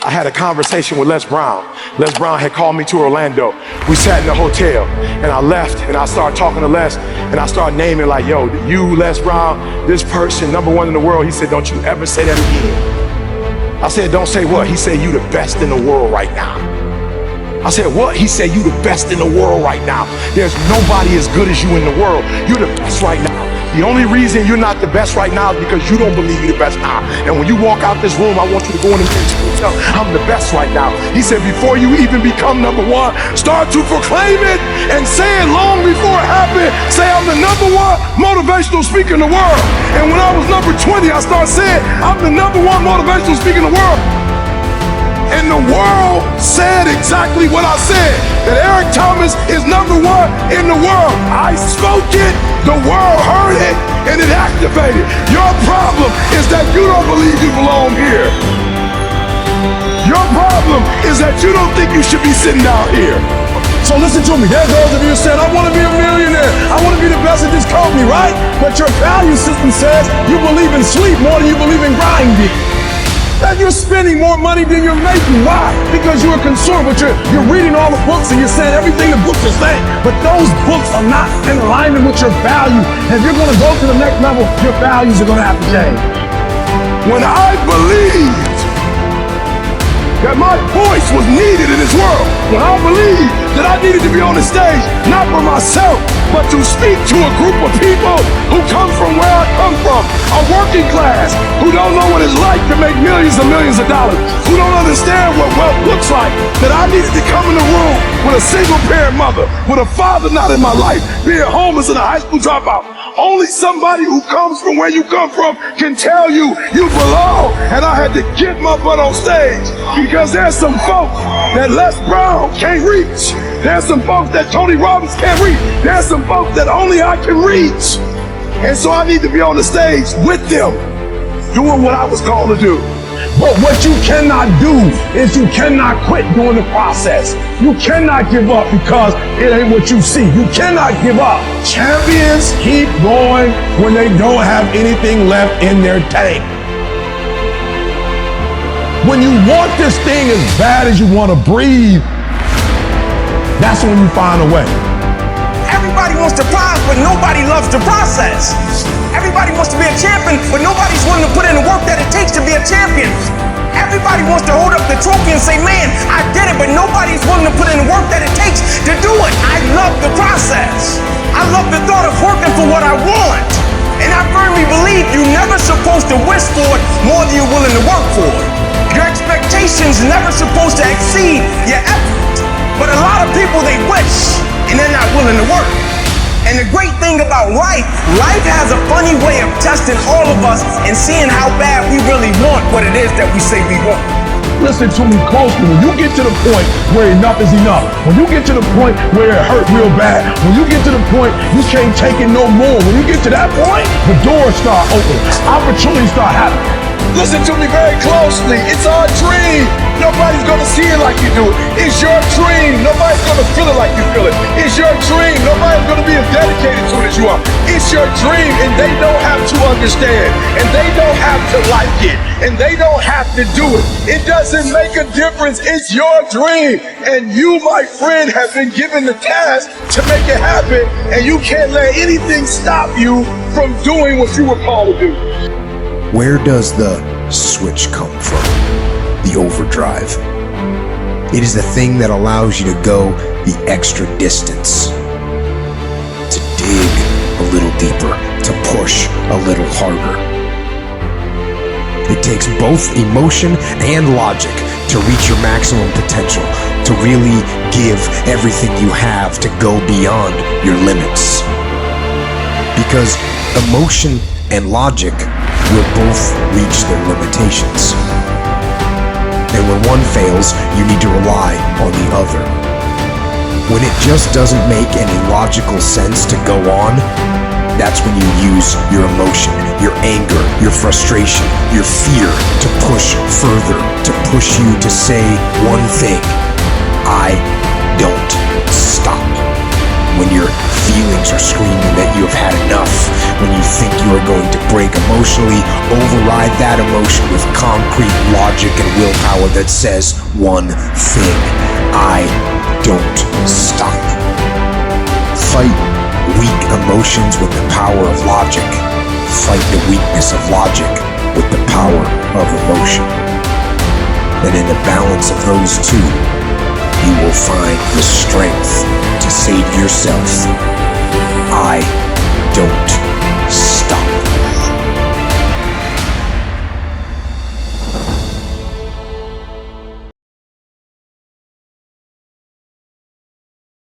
I had a conversation with Les Brown. Les Brown had called me to Orlando. We sat in the hotel, and I left, and I started talking to Les, and I started naming like, yo, you, Les Brown, this person, #1 in the world. He said, don't you ever say that again. I said, don't say what? He said, you the best in the world right now. I said, what? He said, you the best in the world right now. There's nobody as good as you in the world. You're the best right now. The only reason you're not the best right now is because you don't believe you're the best now. And when you walk out this room, I want you to go in the mirror and tell, I'm the best right now. He said, before you even become #1, start to proclaim it and say it long before it happens. Say, I'm the #1 motivational speaker in the world. And when I was number 20, I started saying, I'm the #1 motivational speaker in the world. And the world said exactly what I said, that 𝘾𝙀𝙀 is #1 in the world. I spoke it, the world heard it, and it activated. Your problem is that you don't believe you belong here. Your problem is that you don't think you should be sitting down here. So listen to me, there's those of you who said, I want to be a millionaire, I want to be the best at this company, right? But your value system says you believe in sleep more than you believe in grinding. That you're spending more money than you're making. Why? Because you're a consumer, but you're reading all the books and you're saying everything the books are saying, but those books are not in alignment with your value. And if you're going to go to the next level, your values are going to have to change. When I believed that my voice was needed in this world, when I believed that I needed to be on the stage, not for myself, but to speak to a group of people who come from where I come from, a working class, who don't know what it's like to make millions and millions of dollars, who don't understand what wealth looks like, that I needed to come in the room with a single parent mother, with a father not in my life, being homeless and a high school dropout. Only somebody who comes from where you come from can tell you you belong. And I had to get my butt on stage because there's some folks that Les Brown can't reach. There's some folks that Tony Robbins can't reach. There's some folks that only I can reach. And so I need to be on the stage with them, doing what I was called to do. But what you cannot do is you cannot quit during the process. You cannot give up because it ain't what you see. You cannot give up. Champions keep going when they don't have anything left in their tank. When you want this thing as bad as you want to breathe, that's when you find a way. Everybody wants to prize, but nobody loves the process. Everybody wants to be a champion, but nobody's willing to put in the work that it takes to be a champion. Everybody wants to hold up the trophy and say, man, I did it, but nobody's willing to put in the work that it takes to do it. I love the process. I love the thought of working for what I want. And I firmly believe you're never supposed to wish for it more than you're willing to work for it. Your expectations never supposed to exceed your effort. But a lot of people, they wish, and they're not willing to work. And the great thing about life has a funny way of testing all of us and seeing how bad we really want what it is that we say we want. Listen to me closely. When you get to the point where enough is enough, when you get to the point where it hurt real bad, when you get to the point you can't take it no more, when you get to that point, the doors start opening, opportunities start happening. Listen to me very closely. It's our dream. Nobody's gonna see it like you do it. It's your dream. Nobody's gonna feel it like you feel it. It's your dream. Nobody's gonna be as dedicated to it as you are. It's your dream, and they don't have to understand, and they don't have to like it, and they don't have to do it. It doesn't make a difference. It's your dream, and you, my friend, have been given the task to make it happen, and you can't let anything stop you from doing what you were called to do. Where does the switch come from? The overdrive. It is the thing that allows you to go the extra distance, to dig a little deeper, to push a little harder. It takes both emotion and logic to reach your maximum potential, to really give everything you have, to go beyond your limits. Because emotion and logic will both reach their limitations. And when one fails, you need to rely on the other. When it just doesn't make any logical sense to go on, that's when you use your emotion, your anger, your frustration, your fear to push further, to push you to say one thing: I don't stop. When your feelings are screaming that you have had enough, when you think you are going to break emotionally, override that emotion with concrete logic and willpower that says one thing: I don't stop. Fight weak emotions with the power of logic. Fight the weakness of logic with the power of emotion. And in the balance of those two, you will find the strength to say to yourself, I don't